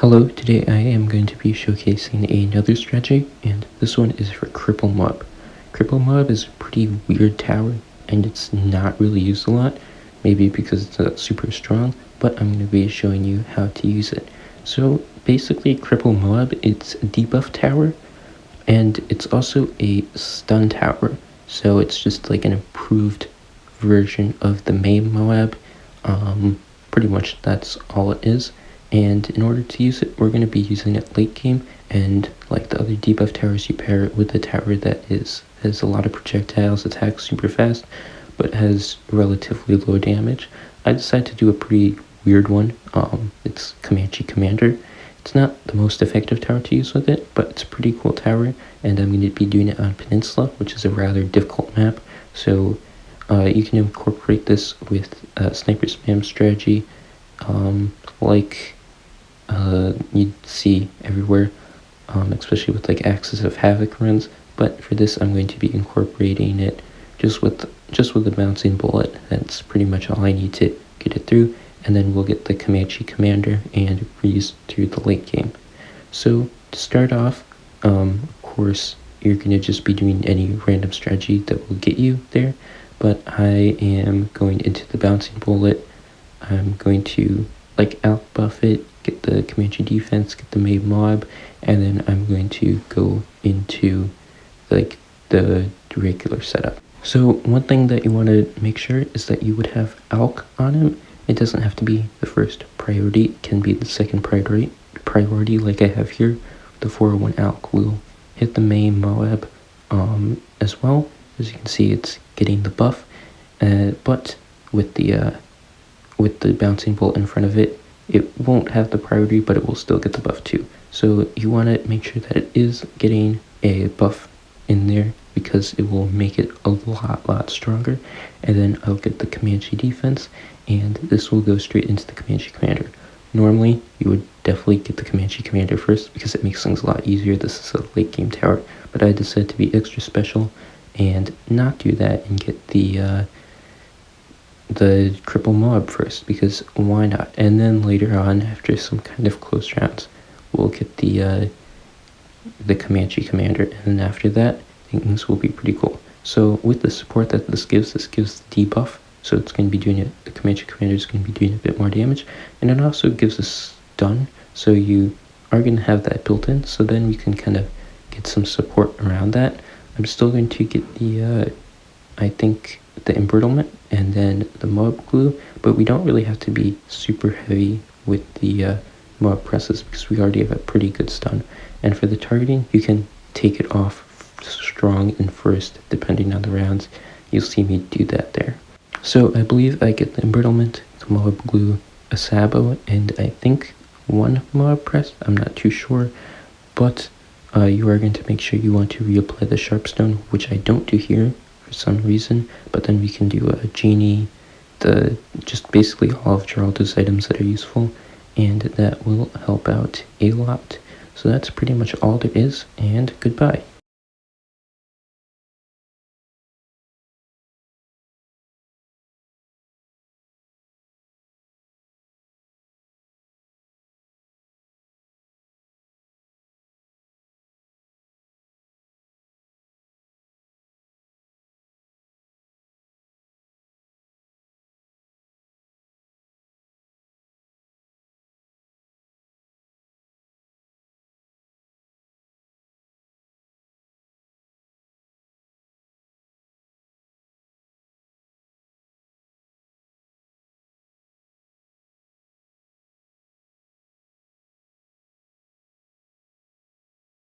Hello, today I am going to be showcasing another strategy, and this one is for Cripple Moab. Cripple Moab is a pretty weird tower, and it's not really used a lot, maybe because it's not super strong, but I'm going to be showing you how to use it. So basically, Cripple Moab, it's a debuff tower, and it's also a stun tower, so it's just like an improved version of the main Moab. Pretty much that's all it is. And in order to use it, we're going to be using it late game, and like the other debuff towers, you pair it with a tower that has a lot of projectiles, attacks super fast, but has relatively low damage. I decided to do a pretty weird one. It's Comanche Commander. It's not the most effective tower to use with it, but it's a pretty cool tower, and I'm going to be doing it on Peninsula, which is a rather difficult map, so you can incorporate this with sniper spam strategy, like you'd see everywhere, especially with like Axis of Havoc runs. But for this, I'm going to be incorporating it just with a bouncing bullet. That's pretty much all I need to get it through, and then we'll get the Comanche Commander and breeze through the late game. So to start off, of course, you're going to just be doing any random strategy that will get you there, but I am going into the bouncing bullet. I'm going to like outbuff it, get the Comanche defense, get the main mob, and then I'm going to go into like the regular setup. So one thing that you want to make sure is that you would have Alk on him. It doesn't have to be the first priority, it can be the second priority like I have here. The 401 Alk will hit the main Moab as well. As you can see, it's getting the buff, but with the bouncing bolt in front of it, it won't have the priority, but it will still get the buff too. So you want to make sure that it is getting a buff in there, because it will make it a lot stronger. And then I'll get the Comanche defense, and this will go straight into the Comanche Commander. Normally, you would definitely get the Comanche Commander first, because it makes things a lot easier. This is a late game tower, but I decided to be extra special and not do that and get the Cripple Moab first, because why not? And then later on, after some kind of close rounds, we'll get the Comanche Commander, and then after that, things will be pretty cool. So with the support that this gives the debuff, so it's going to be doing it, the Comanche Commander is going to be doing a bit more damage, and it also gives us stun, so you are going to have that built in, so then we can kind of get some support around that. I'm still going to get the, I think, the embrittlement and then the Moab glue, but we don't really have to be super heavy with the Moab presses, because we already have a pretty good stun. And for the targeting, you can take it off strong in first, depending on the rounds. You'll see me do that there. So I believe I get the embrittlement, the Moab glue, a Sabo, and I think one Moab press. I'm not too sure, but you are going to make sure you want to reapply the Sharpstone, which I don't do here for some reason, but then we can do a Genie, just basically all of Geraldo's items that are useful, and that will help out a lot. So that's pretty much all there is, and goodbye.